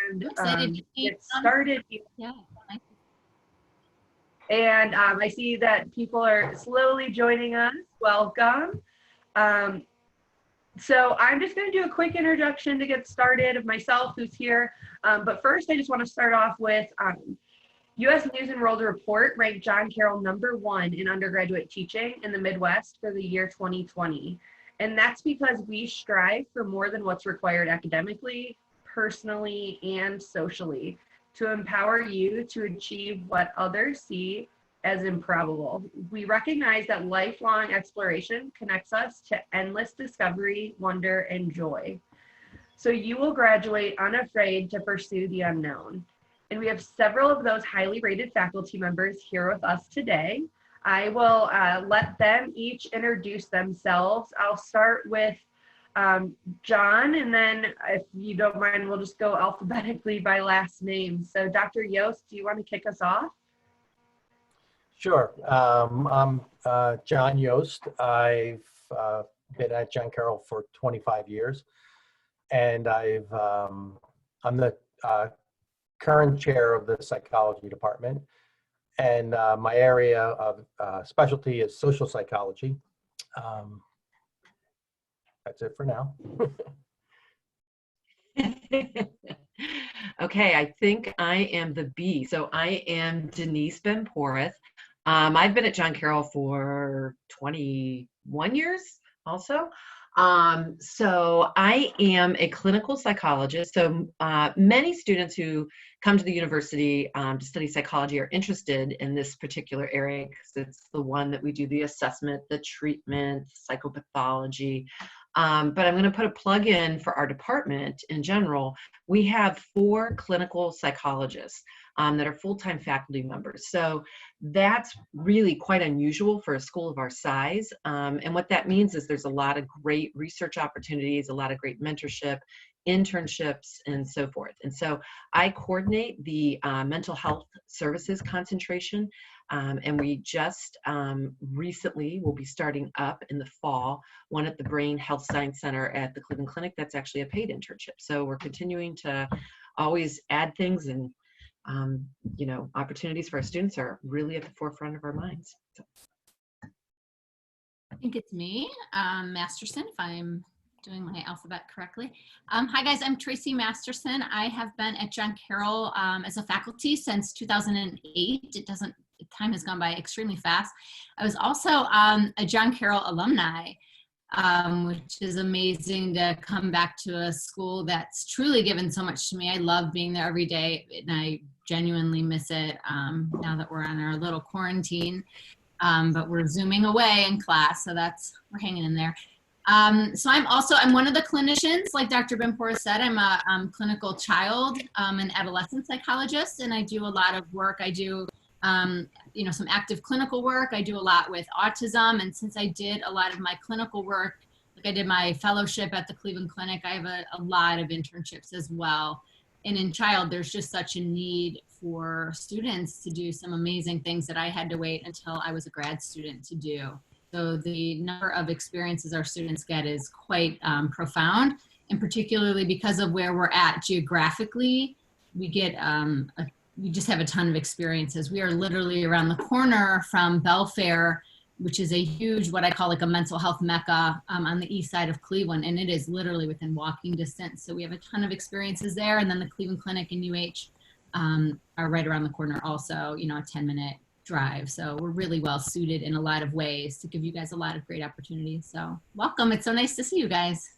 and I'm excited to get started. Yeah. And I see that people are slowly joining us. Welcome. So I'm just going to do a quick introduction to get started of myself, who's here. But first, I just want to start off with U.S. News and World Report ranked John Carroll #1 in undergraduate teaching in the Midwest for the year 2020. And that's because we strive for more than what's required academically, personally, and socially to empower you to achieve what others see as improbable. We recognize that lifelong exploration connects us to endless discovery, wonder, and joy. So you will graduate unafraid to pursue the unknown. And we have several of those highly rated faculty members here with us today. I will let them each introduce themselves. I'll start with John, and then if you don't mind, we'll just go alphabetically by last name. So Dr. Yost, do you want to kick us off? Sure. I'm John Yost. I've been at John Carroll for 25 years, and I'm the current chair of the psychology department, and my area of specialty is social psychology. That's it for now. Okay, I think I am the B. So I am Denise Ben-Porath. I've been at John Carroll for 21 years also. So I am a clinical psychologist. So many students who come to the university to study psychology are interested in this particular area because it's the one that we do the assessment, the treatment, psychopathology. But I'm going to put a plug in for our department in general. We have 4 clinical psychologists that are full-time faculty members. So that's really quite unusual for a school of our size. And what that means is there's a lot of great research opportunities, a lot of great mentorship, internships, and so forth. And so I coordinate the mental health services concentration. And we just recently will be starting up in the fall, one at the Brain Health Science Center at the Cleveland Clinic. That's actually a paid internship. So we're continuing to always add things, and you know, opportunities for our students are really at the forefront of our minds. So. I think it's me, Masterson, if I'm doing my alphabet correctly. Hi guys, I'm Tracy Masterson. I have been at John Carroll as a faculty since 2008. Time has gone by extremely fast. I was also a John Carroll alumni, which is amazing to come back to a school that's truly given so much to me. I love being there every day, and I genuinely miss it now that we're on our little quarantine. But we're Zooming away in class, so we're hanging in there. So I'm one of the clinicians, like Dr. Ben-Porath said. I'm a clinical child and adolescent psychologist, and I do a lot of work. I do you know, some active clinical work. I do a lot with autism, and since I did a lot of my clinical work, like I did my fellowship at the Cleveland Clinic, I have a lot of internships as well. And in child, there's just such a need for students to do some amazing things that I had to wait until I was a grad student to do. So the number of experiences our students get is quite profound, and particularly because of where we're at geographically, we get we just have a ton of experiences. We are literally around the corner from Belfair, which is a huge, what I call like a mental health mecca on the east side of Cleveland, and it is literally within walking distance. So we have a ton of experiences there, and then the Cleveland Clinic and UH are right around the corner also, you know, a 10-minute drive. So we're really well suited in a lot of ways to give you guys a lot of great opportunities. So welcome, it's so nice to see you guys.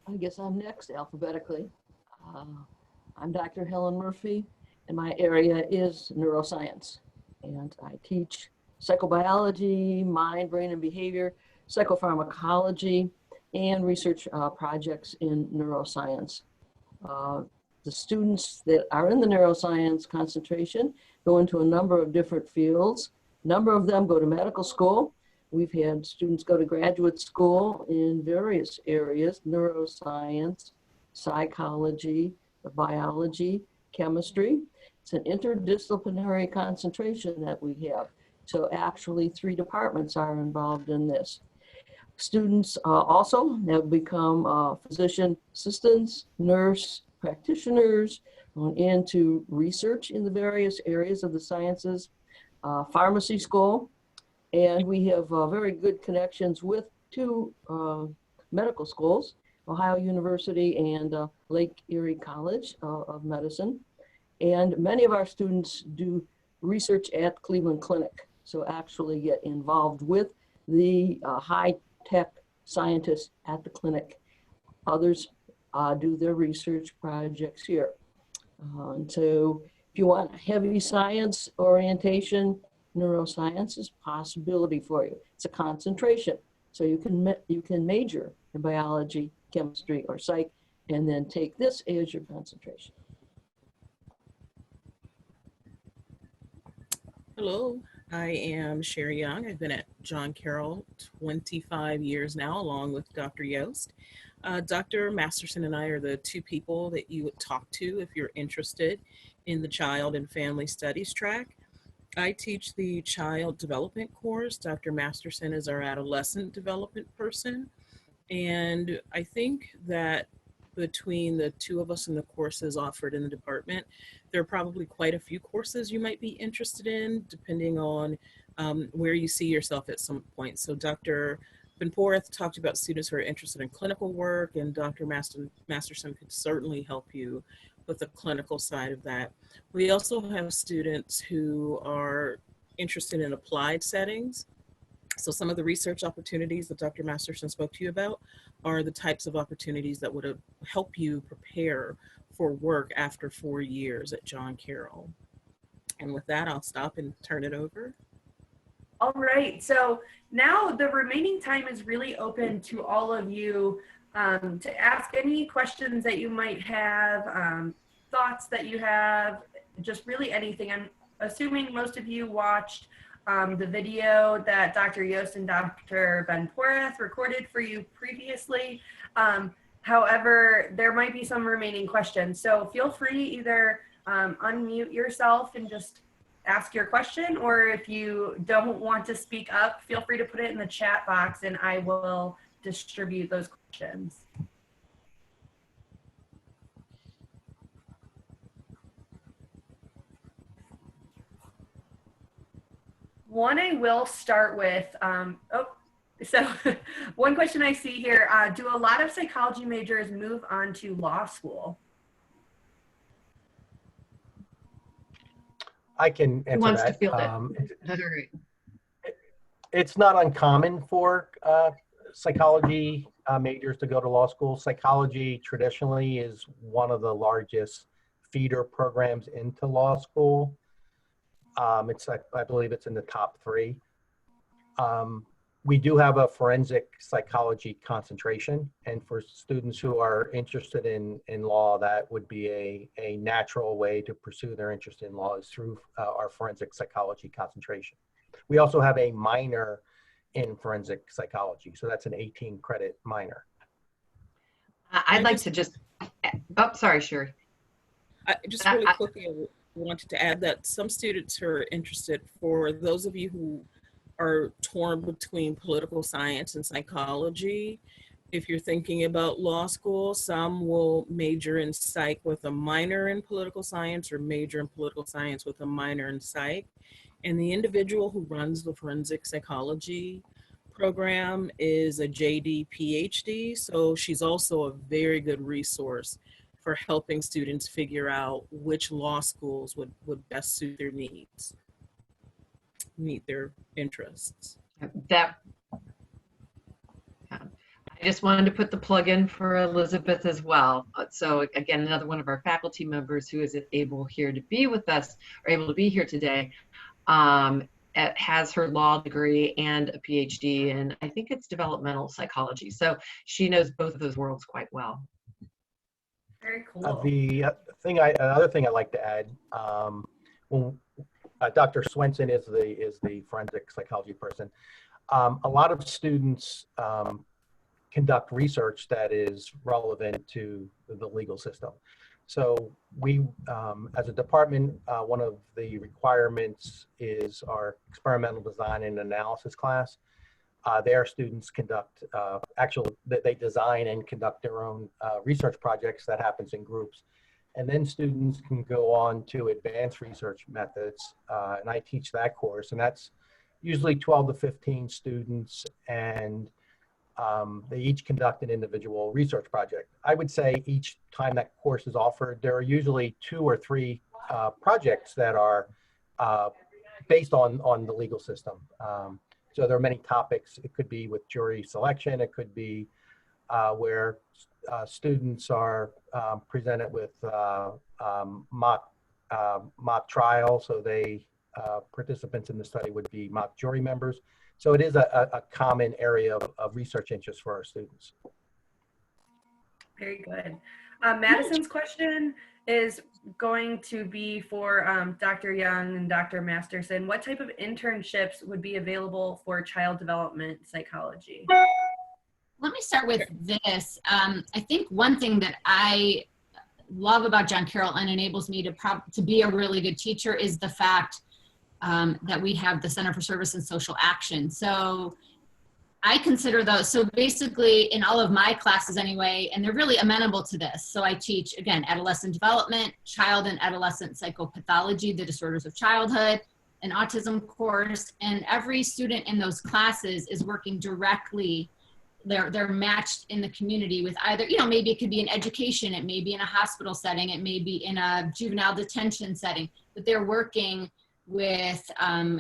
I guess I'm next alphabetically. I'm Dr. Helen Murphy, and my area is neuroscience. And I teach psychobiology, mind, brain, and behavior, psychopharmacology, and research projects in neuroscience. The students that are in the neuroscience concentration go into a number of different fields. A number of them go to medical school. We've had students go to graduate school in various areas: neuroscience, psychology, biology, chemistry. It's an interdisciplinary concentration that we have. So actually 3 departments are involved in this. Students also have become physician assistants, nurse practitioners, gone into research in the various areas of the sciences, pharmacy school, and we have very good connections with two medical schools, Ohio University and Lake Erie College of Medicine. And many of our students do research at Cleveland Clinic, so actually get involved with the high-tech scientists at the clinic. Others do their research projects here. And so if you want a heavy science orientation, neuroscience is a possibility for you. It's a concentration. So you can major in biology, chemistry, or psych, and then take this as your concentration. Hello, I am Sheri Young. I've been at John Carroll 25 years now, along with Dr. Yost. Dr. Masterson and I are the two people that you would talk to if you're interested in the Child and Family Studies track. I teach the Child Development course. Dr. Masterson is our Adolescent Development person. And I think that between the two of us and the courses offered in the department, there are probably quite a few courses you might be interested in, depending on where you see yourself at some point. So Dr. Ben-Porath talked about students who are interested in clinical work, and Dr. Masterson could certainly help you with the clinical side of that. We also have students who are interested in applied settings. So some of the research opportunities that Dr. Masterson spoke to you about are the types of opportunities that would help you prepare for work after 4 years at John Carroll. And with that, I'll stop and turn it over. All right, so now the remaining time is really open to all of you to ask any questions that you might have, thoughts that you have, just really anything. I'm assuming most of you watched the video that Dr. Yost and Dr. Ben-Porath recorded for you previously. However, there might be some remaining questions. So feel free either unmute yourself and just ask your question, or if you don't want to speak up, feel free to put it in the chat box and I will distribute those questions. One I will start with, so one question I see here, do a lot of psychology majors move on to law school? I can answer Who wants that. to field it? All right. It's not uncommon for psychology majors to go to law school. Psychology traditionally is one of the largest feeder programs into law school. I believe it's in the top 3. We do have a forensic psychology concentration, and for students who are interested in law, that would be a natural way to pursue their interest in law is through our forensic psychology concentration. We also have a minor in forensic psychology, so that's an 18-credit minor. I'd like to just, oh, sorry, Sheri. Just really quickly, I wanted to add that some students who are interested, for those of you who are torn between political science and psychology, if you're thinking about law school, some will major in psych with a minor in political science or major in political science with a minor in psych. And the individual who runs the forensic psychology program is a JD PhD. So she's also a very good resource for helping students figure out which law schools would best suit their needs, meet their interests. That, I just wanted to put the plug in for Elizabeth as well. So again, another one of our faculty members who is able here to be with us, or able to be here today, has her law degree and a PhD in, I think it's developmental psychology. So she knows both of those worlds quite well. Very cool. Another thing I'd like to add, when Dr. Swenson is the forensic psychology person, a lot of students conduct research that is relevant to the legal system. So we, as a department, one of the requirements is our experimental design and analysis class. their students conduct they design and conduct their own research projects that happens in groups. And then students can go on to advanced research methods, and I teach that course, and that's usually 12 to 15 students, and they each conduct an individual research project. I would say each time that course is offered, there are usually 2 or 3 projects that are based on the legal system. So there are many topics. It could be with jury selection. It could be where students are presented with mock trial. So participants in the study would be mock jury members. So it is a common area of research interest for our students. Very good. Madison's question is going to be for Dr. Young and Dr. Masterson. What type of internships would be available for child development psychology? Let me start with this. I think one thing that I love about John Carroll and enables me to be a really good teacher is the fact that we have the Center for Service and Social Action. So I consider those, so basically in all of my classes anyway, and they're really amenable to this. So I teach, again, adolescent development, child and adolescent psychopathology, the disorders of childhood, an autism course, and every student in those classes is working directly. They're matched in the community with either, maybe it could be in education, it may be in a hospital setting, it may be in a juvenile detention setting, but they're working with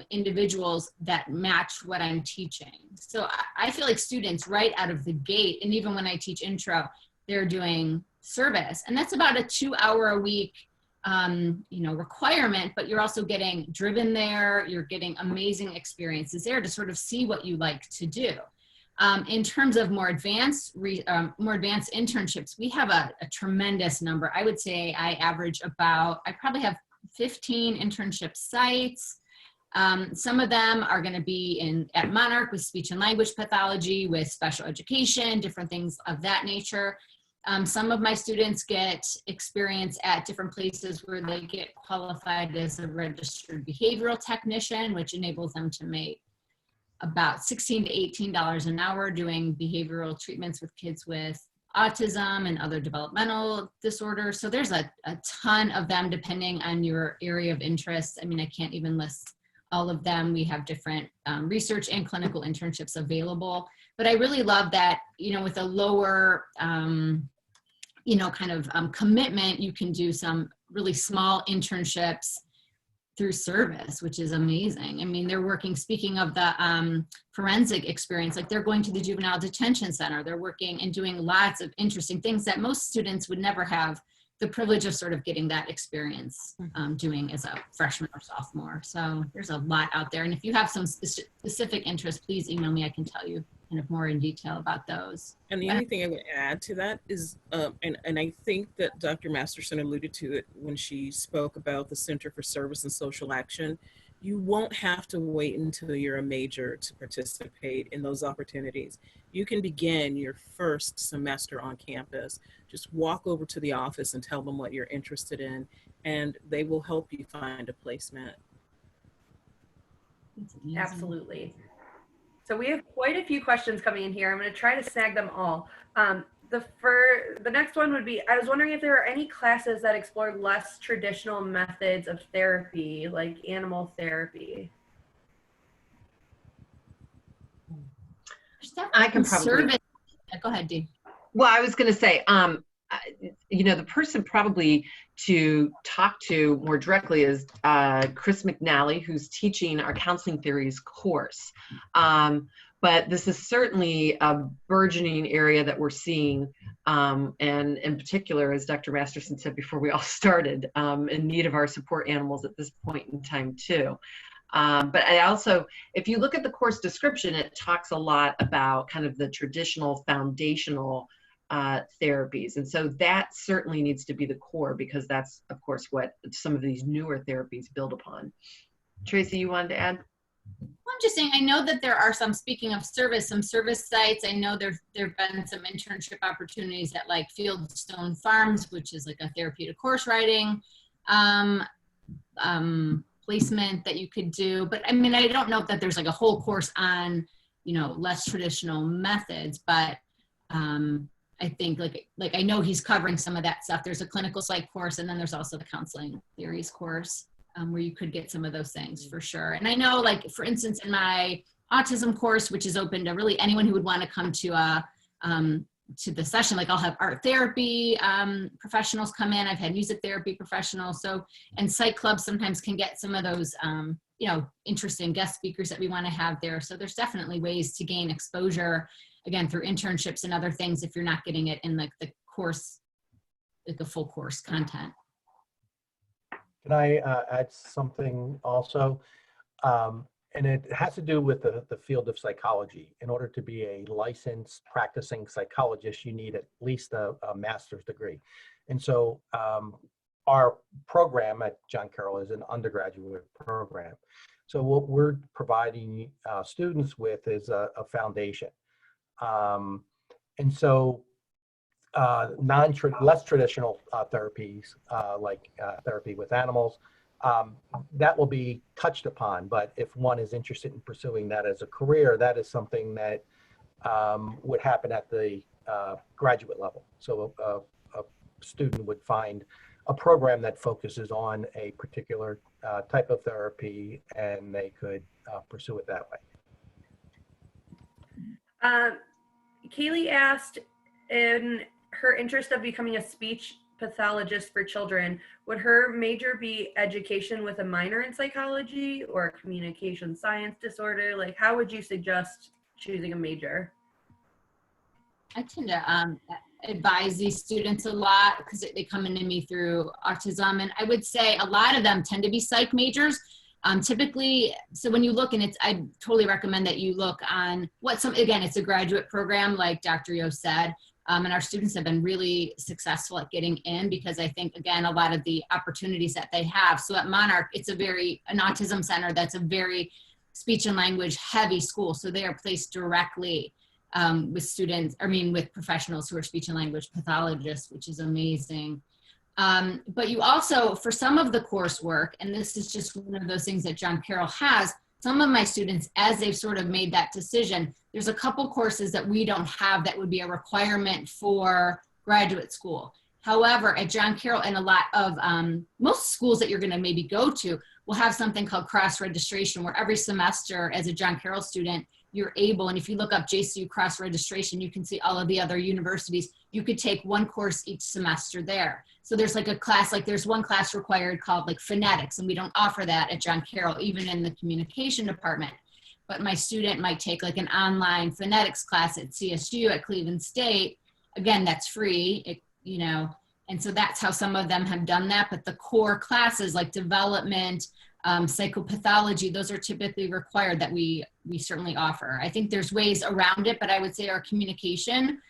individuals that match what I'm teaching. So I feel like students right out of the gate, and even when I teach intro, they're doing service. And that's about a 2-hour a week requirement, but you're also getting driven there, you're getting amazing experiences there to sort of see what you like to do. In terms of more advanced internships, we have a tremendous number. I would say I probably have 15 internship sites. Some of them are going to be at Monarch with speech and language pathology, with special education, different things of that nature. Some of my students get experience at different places where they get qualified as a registered behavioral technician, which enables them to make about $16 to $18 an hour doing behavioral treatments with kids with autism and other developmental disorders. So there's a ton of them depending on your area of interest. I mean, I can't even list all of them. We have different research and clinical internships available. But I really love that, with a lower, commitment, you can do some really small internships through service, which is amazing. I mean, they're working, speaking of the forensic experience, like they're going to the juvenile detention center, they're working and doing lots of interesting things that most students would never have the privilege of sort of getting that experience doing as a freshman or sophomore. So there's a lot out there. And if you have some specific interest, please email me. I can tell you kind of more in detail about those. And the only thing I would add to that is, and I think that Dr. Masterson alluded to it when she spoke about the Center for Service and Social Action, you won't have to wait until you're a major to participate in those opportunities. You can begin your first semester on campus. Just walk over to the office and tell them what you're interested in, and they will help you find a placement. Absolutely. So we have quite a few questions coming in here. I'm going to try to snag them all. The next one would be, I was wondering if there are any classes that explore less traditional methods of therapy, like animal therapy. I can probably. Go ahead, Dee. Well, I was going to say, the person probably to talk to more directly is Chris McNally, who's teaching our counseling theories course. But this is certainly a burgeoning area that we're seeing, and in particular, as Dr. Masterson said before we all started, in need of our support animals at this point in time too. But I also, if you look at the course description, it talks a lot about kind of the traditional foundational therapies. And so that certainly needs to be the core, because that's, of course, what some of these newer therapies build upon. Tracy, you wanted to add? I'm just saying, I know that there are some, speaking of service, some service sites. I know there've been some internship opportunities at like Fieldstone Farms, which is like a therapeutic horse riding placement that you could do. But I mean, I don't know that there's like a whole course on you know, less traditional methods, but I think like I know he's covering some of that stuff. There's a clinical psych course, and then there's also the counseling theories course where you could get some of those things for sure. And I know, like, for instance, in my autism course, which is open to really anyone who would want to come to the session, like I'll have art therapy professionals come in. I've had music therapy professionals. So, and psych clubs sometimes can get some of those, you know, interesting guest speakers that we want to have there. So there's definitely ways to gain exposure, again, through internships and other things if you're not getting it in like the course, like the full course content. Can I add something also? And it has to do with the field of psychology. In order to be a licensed practicing psychologist, you need at least a master's degree. And so our program at John Carroll is an undergraduate program. So what we're providing students with is a foundation. And so less traditional therapies like therapy with animals, that will be touched upon. But if one is interested in pursuing that as a career, that is something that would happen at the graduate level. So a student would find a program that focuses on a particular type of therapy, and they could pursue it that way. Kaylee asked, in her interest of becoming a speech pathologist for children, would her major be education with a minor in psychology or communication science disorder? Like, how would you suggest choosing a major? I tend to advise these students a lot because they come into me through autism, and I would say a lot of them tend to be psych majors. Typically, so when you look, and I totally recommend that you look on again, it's a graduate program like Dr. Yost said, and our students have been really successful at getting in because I think, again, a lot of the opportunities that they have. So at Monarch, it's an autism center that's a very speech and language heavy school. So they are placed directly with professionals who are speech and language pathologists, which is amazing. But you also, for some of the coursework, and this is just one of those things that John Carroll has, some of my students, as they've sort of made that decision, there's a couple courses that we don't have that would be a requirement for graduate school. However, at John Carroll and a lot of most schools that you're going to maybe go to will have something called cross-registration, where every semester as a John Carroll student, you're able, and if you look up JCU cross-registration, you can see all of the other universities. You could take one course each semester there. So there's like a class, like there's one class required called like phonetics, and we don't offer that at John Carroll, even in the communication department. But my student might take like an online phonetics class at CSU, at Cleveland State. Again, that's free, and so that's how some of them have done that. But the core classes like development, psychopathology, those are typically required that we certainly offer. I think there's ways around it, but I would say our communication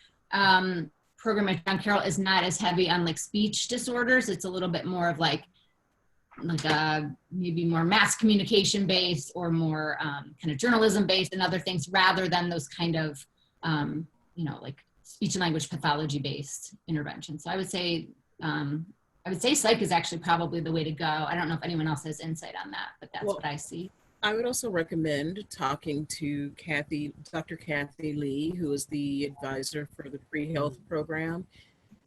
program at John Carroll is not as heavy on like speech disorders. It's a little bit more of like maybe more mass communication based or more kind of journalism based and other things, rather than those kind of like speech and language pathology based interventions. So I would say psych is actually probably the way to go. I don't know if anyone else has insight on that, but that's what I see. I would also recommend talking to Dr. Kathy Lee, who is the advisor for the pre-health program.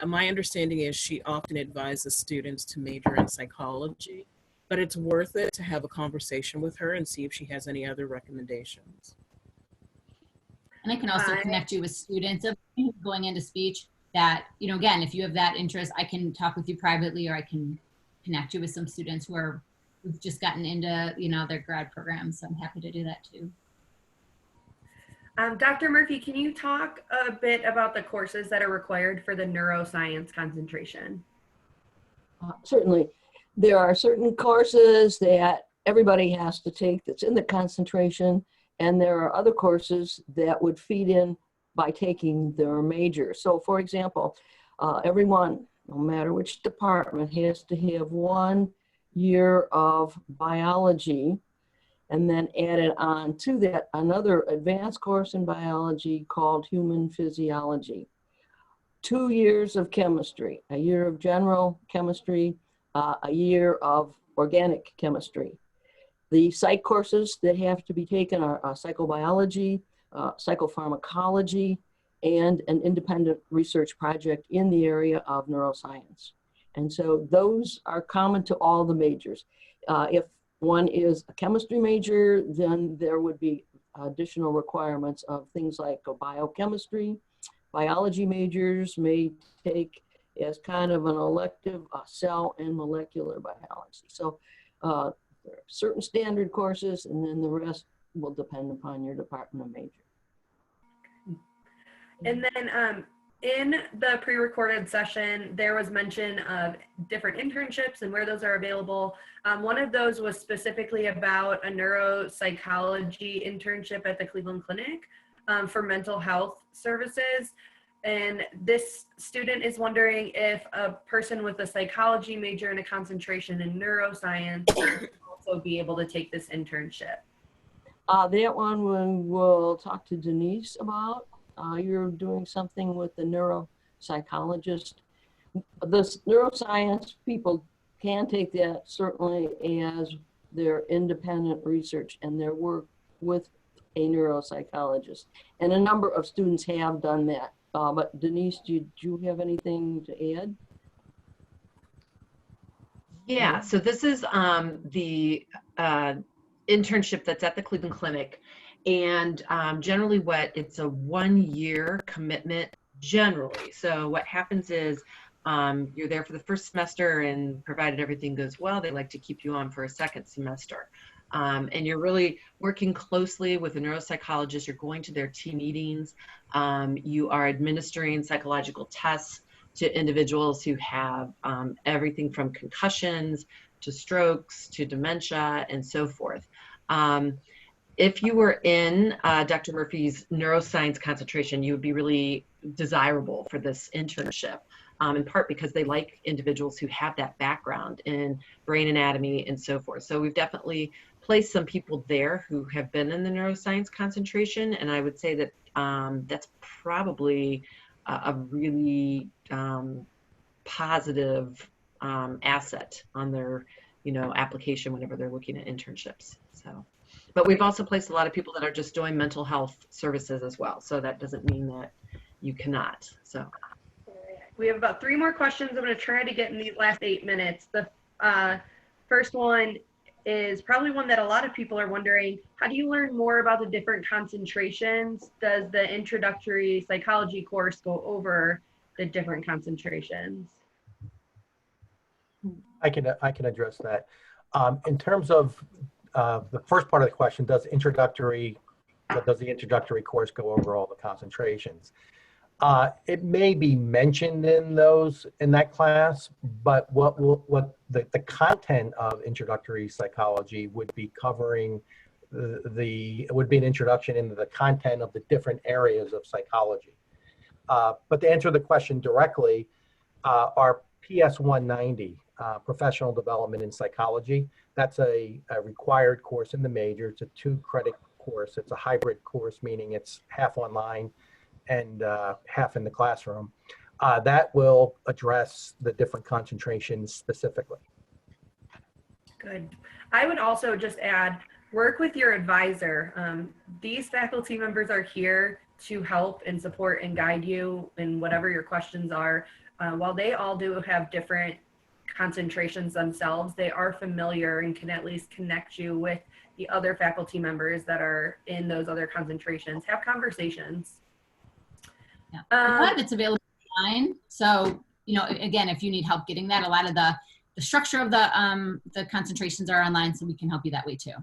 My understanding is she often advises students to major in psychology, but it's worth it to have a conversation with her and see if she has any other recommendations. And I can also connect you with students of going into speech that, again, if you have that interest, I can talk with you privately, or I can connect you with some students who've just gotten into, their grad programs. So I'm happy to do that too. Dr. Murphy, can you talk a bit about the courses that are required for the neuroscience concentration? Certainly. There are certain courses that everybody has to take that's in the concentration, and there are other courses that would feed in by taking their major. So for example, everyone, no matter which department, has to have 1 year of biology, and then added on to that another advanced course in biology called human physiology. 2 years of chemistry, a year of general chemistry, a year of organic chemistry. The psych courses that have to be taken are psychobiology, psychopharmacology, and an independent research project in the area of neuroscience. And so those are common to all the majors. If one is a chemistry major, then there would be additional requirements of things like biochemistry. Biology majors may take as kind of an elective cell and molecular biology. So there are certain standard courses, and then the rest will depend upon your department of major. And then in the pre-recorded session, there was mention of different internships and where those are available. One of those was specifically about a neuropsychology internship at the Cleveland Clinic for mental health services. And this student is wondering if a person with a psychology major and a concentration in neuroscience will also be able to take this internship. That one we'll talk to Denise about. You're doing something with the neuropsychologist. The neuroscience people can take that certainly as their independent research and their work with a neuropsychologist. And a number of students have done that. But Denise, did you have anything to add? Yeah, so this is the internship that's at the Cleveland Clinic. And generally it's a 1-year commitment generally. So what happens is you're there for the first semester, and provided everything goes well, they like to keep you on for a second semester. And you're really working closely with a neuropsychologist. You're going to their team meetings. You are administering psychological tests to individuals who have everything from concussions to strokes to dementia and so forth. If you were in Dr. Murphy's neuroscience concentration, you would be really desirable for this internship, in part because they like individuals who have that background in brain anatomy and so forth. So we've definitely placed some people there who have been in the neuroscience concentration, and I would say that that's probably a really positive asset on their application whenever they're looking at internships. So. But we've also placed a lot of people that are just doing mental health services as well. So that doesn't mean that you cannot. So we have about 3 more questions I'm going to try to get in these last 8 minutes. The first one is probably one that a lot of people are wondering. How do you learn more about the different concentrations? Does the introductory psychology course go over the different concentrations? I can address that. In terms of the first part of the question, does the introductory course go over all the concentrations? It may be mentioned in that class, but what the content of introductory psychology would be covering it would be an introduction into the content of the different areas of psychology. But to answer the question directly, our PS 190, Professional Development in Psychology, that's a required course in the major. It's a 2-credit course. It's a hybrid course, meaning it's half online and half in the classroom. That will address the different concentrations specifically. Good. I would also just add, work with your advisor. These faculty members are here to help and support and guide you in whatever your questions are. While they all do have different concentrations themselves, they are familiar and can at least connect you with the other faculty members that are in those other concentrations. Have conversations. Yeah. A lot of it's available online. So, again, if you need help getting that, a lot of the structure of the concentrations are online, so we can help you that way too.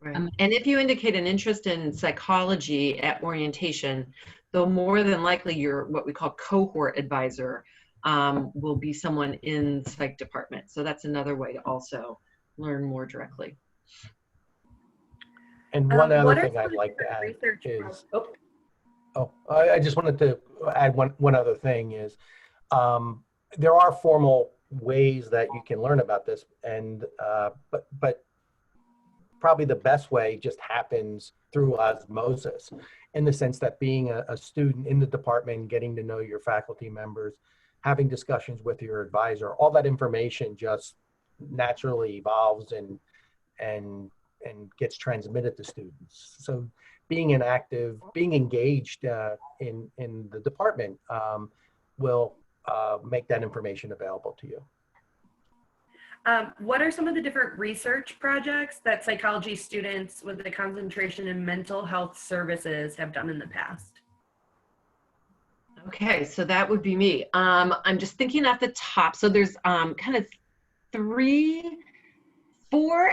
Right. And if you indicate an interest in psychology at orientation, though more than likely your what we call cohort advisor will be someone in the psych department. So that's another way to also learn more directly. And one other thing I'd like to add is, I just wanted to add one other thing is, there are formal ways that you can learn about this, and but probably the best way just happens through osmosis, in the sense that being a student in the department, getting to know your faculty members, having discussions with your advisor, all that information just naturally evolves and gets transmitted to students. So being engaged in the department will make that information available to you. What are some of the different research projects that psychology students with a concentration in mental health services have done in the past? Okay, so that would be me. I'm just thinking off the top. So there's kind of four,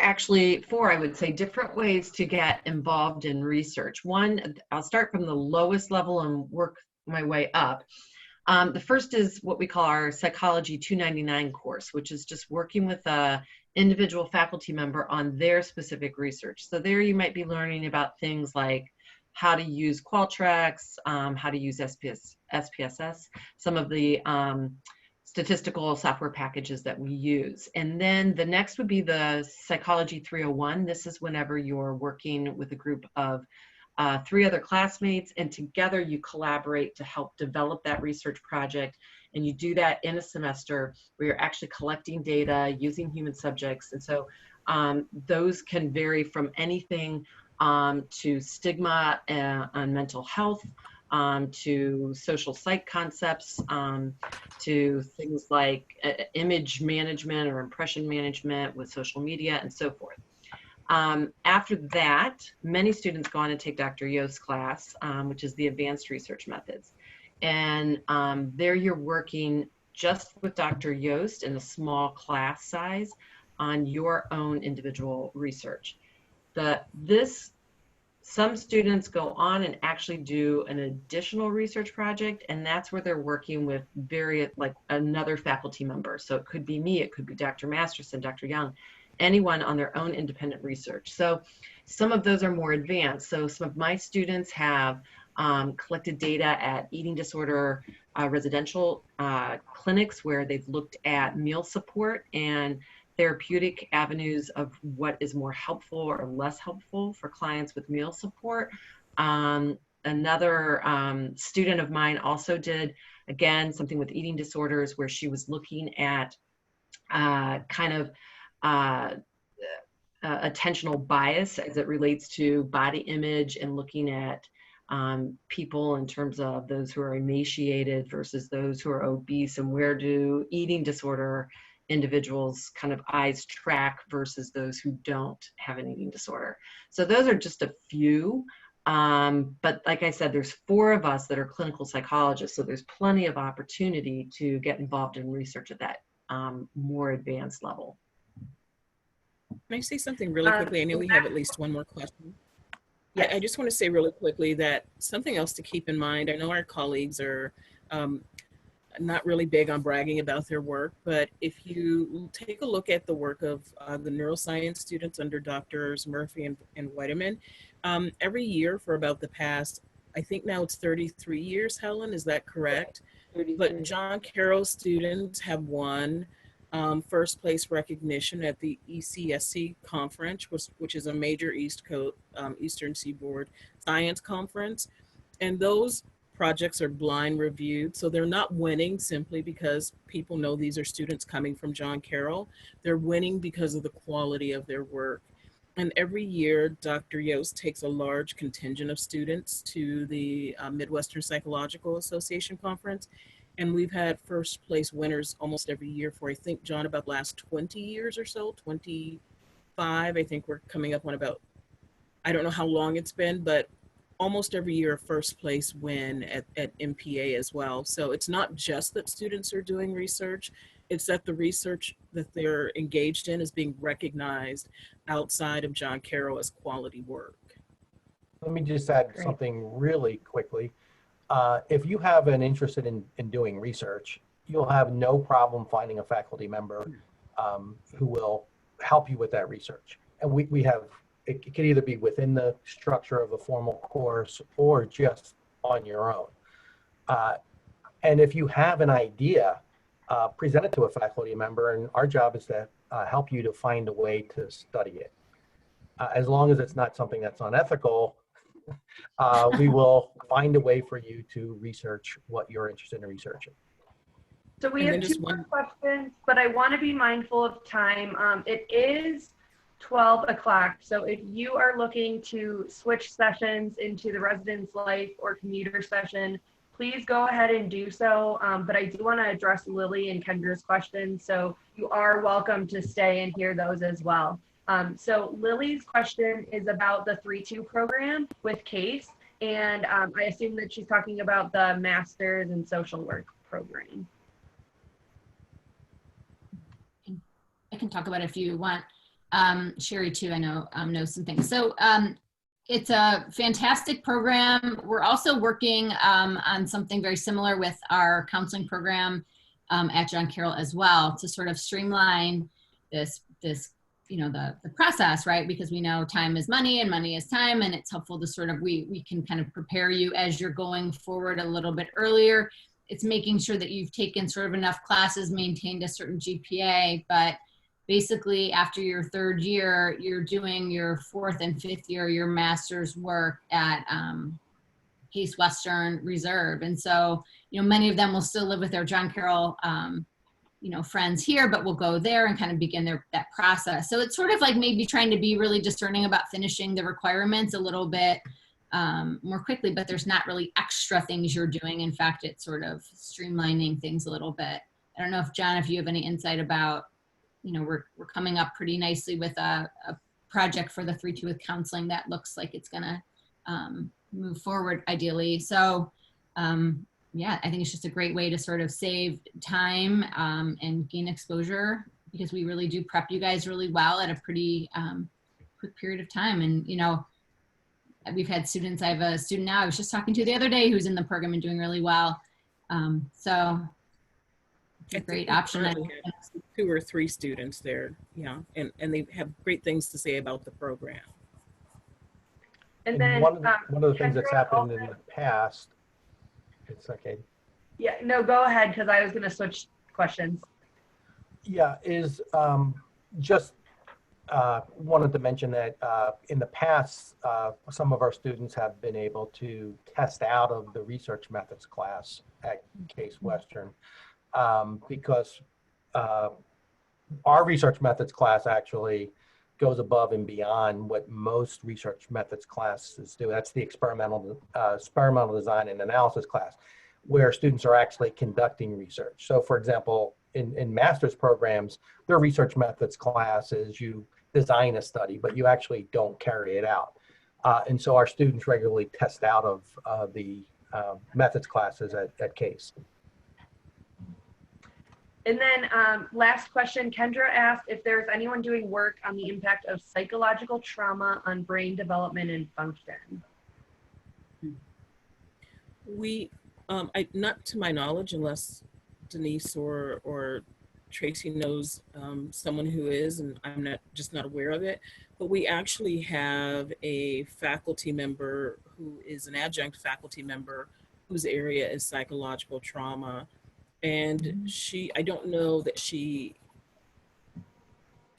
I would say, different ways to get involved in research. One, I'll start from the lowest level and work my way up. The first is what we call our Psychology 299 course, which is just working with a individual faculty member on their specific research. So there you might be learning about things like how to use Qualtrics, how to use SPSS, some of the statistical software packages that we use. And then the next would be the Psychology 301. This is whenever you're working with a group of 3 other classmates, and together you collaborate to help develop that research project. And you do that in a semester where you're actually collecting data using human subjects. And so those can vary from anything to stigma on mental health, to social psych concepts, to things like image management or impression management with social media and so forth. After that, many students go on and take Dr. Yost's class, which is the Advanced Research Methods. And there you're working just with Dr. Yost in a small class size on your own individual research. Some students go on and actually do an additional research project, and that's where they're working with like another faculty member. So it could be me, it could be Dr. Masterson, Dr. Young, anyone on their own independent research. So some of those are more advanced. So some of my students have collected data at eating disorder residential clinics where they've looked at meal support and therapeutic avenues of what is more helpful or less helpful for clients with meal support. Another student of mine also did, again, something with eating disorders where she was looking at attentional bias as it relates to body image and looking at people in terms of those who are emaciated versus those who are obese, and where do eating disorder individuals kind of eyes track versus those who don't have an eating disorder. So those are just a few. But like I said, there's 4 of us that are clinical psychologists, so there's plenty of opportunity to get involved in research at that more advanced level. Can I say something really quickly? I know we have at least one more question. Yes. I just want to say really quickly that something else to keep in mind. I know our colleagues are not really big on bragging about their work, but if you take a look at the work of the neuroscience students under Drs. Murphy and Weideman, every year for about the past, I think now it's 33 years, Helen, is that correct? 33. But John Carroll students have won first place recognition at the ECSC conference, which is a major Eastern Seaboard science conference. And those projects are blind reviewed, so they're not winning simply because people know these are students coming from John Carroll. They're winning because of the quality of their work. And every year, Dr. Yost takes a large contingent of students to the Midwestern Psychological Association conference. And we've had first place winners almost every year for, I think, John, about the last 20 years or so, 25. I think we're coming up on about, I don't know how long it's been, but almost every year a first place win at MPA as well. So it's not just that students are doing research, it's that the research that they're engaged in is being recognized outside of John Carroll as quality work. Let me just add something really quickly. If you have an interest in doing research, you'll have no problem finding a faculty member who will help you with that research. And we have, it could either be within the structure of a formal course or just on your own. And if you have an idea, present it to a faculty member, and our job is to help you to find a way to study it. As long as it's not something that's unethical, we will find a way for you to research what you're interested in researching. So we have 2 more questions, but I want to be mindful of time. It is 12 o'clock. So if you are looking to switch sessions into the residence life or commuter session, please go ahead and do so. But I do want to address Lily and Kendra's questions. So you are welcome to stay and hear those as well. So Lily's question is about the 3-2 program with CASE. And I assume that she's talking about the Master's in Social Work program. I can talk about it if you want. Sheri too, I know knows some things. So it's a fantastic program. We're also working on something very similar with our counseling program at John Carroll as well, to sort of streamline this the process, right? Because we know time is money and money is time, and it's helpful to sort of, we can kind of prepare you as you're going forward a little bit earlier. It's making sure that you've taken sort of enough classes, maintained a certain GPA, but basically after your 3rd year, you're doing your 4th and 5th year, your master's work at Case Western Reserve. And so, many of them will still live with their John Carroll friends here, but we'll go there and kind of begin that process. So it's sort of like maybe trying to be really discerning about finishing the requirements a little bit more quickly, but there's not really extra things you're doing. In fact, it's sort of streamlining things a little bit. I don't know if John, if you have any insight about, we're coming up pretty nicely with a project for the 3-2 with counseling that looks like it's gonna move forward ideally. So yeah, I think it's just a great way to sort of save time and gain exposure, because we really do prep you guys really well at a pretty quick period of time. And, we've had students, I have a student now I was just talking to the other day who's in the program and doing really well. So it's a great option. 2 or 3 students there, yeah, and they have great things to say about the program. And then one of the things that's Kendra happened also, in the past, it's okay. Yeah, no, go ahead, because I was going to switch questions. Yeah, is just wanted to mention that in the past, some of our students have been able to test out of the research methods class at Case Western because our research methods class actually goes above and beyond what most research methods classes do. That's the experimental design and analysis class, where students are actually conducting research. So for example, in master's programs, their research methods class is you design a study, but you actually don't carry it out. And so our students regularly test out of the methods classes at Case. And then last question, Kendra asked if there's anyone doing work on the impact of psychological trauma on brain development and function. We, not to my knowledge, unless Denise or Tracy knows someone who is, and I'm just not aware of it, but we actually have a faculty member who is an adjunct faculty member whose area is psychological trauma. And I don't know that she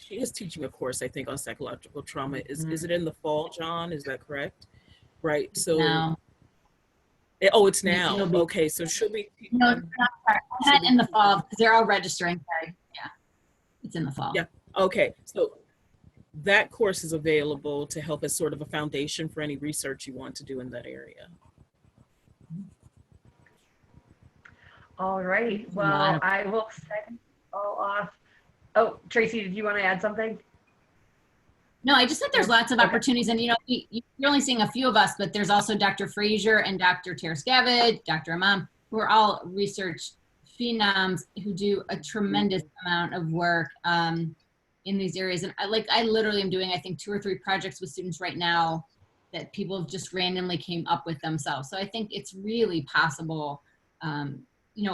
is teaching a course, I think, on psychological trauma. Is it in the fall, John? Is that correct? Right. So. No. Oh, it's now. Okay, so should we? No, not in the fall, because they're all registering. Sorry. Yeah, it's in the fall. Yeah. Okay. So that course is available to help as sort of a foundation for any research you want to do in that area. All right. Well, I will send all off. Oh, Tracy, did you want to add something? No, I just think there's lots of opportunities, and you're only seeing a few of us, but there's also Dr. Frazier and Dr. Tereskavage, Dr. Imam, who are all research phenoms who do a tremendous amount of work in these areas. And I literally am doing, I think, 2 or 3 projects with students right now that people just randomly came up with themselves. So I think it's really possible.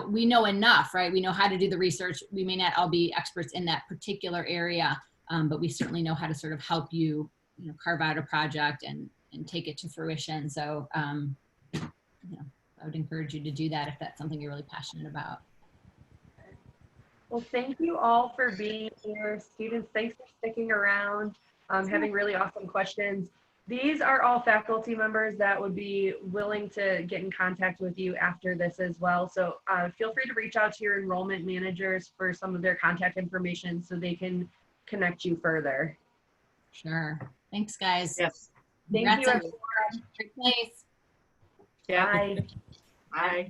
We know enough, right? We know how to do the research. We may not all be experts in that particular area, but we certainly know how to sort of help you, carve out a project and take it to fruition. So, I would encourage you to do that if that's something you're really passionate about. Well, thank you all for being here. Students, thanks for sticking around, having really awesome questions. These are all faculty members that would be willing to get in contact with you after this as well. So feel free to reach out to your enrollment managers for some of their contact information so they can connect you further. Sure. Thanks, guys. Yes. Thank Congrats you, on everyone. great place. Yeah. Bye. Bye.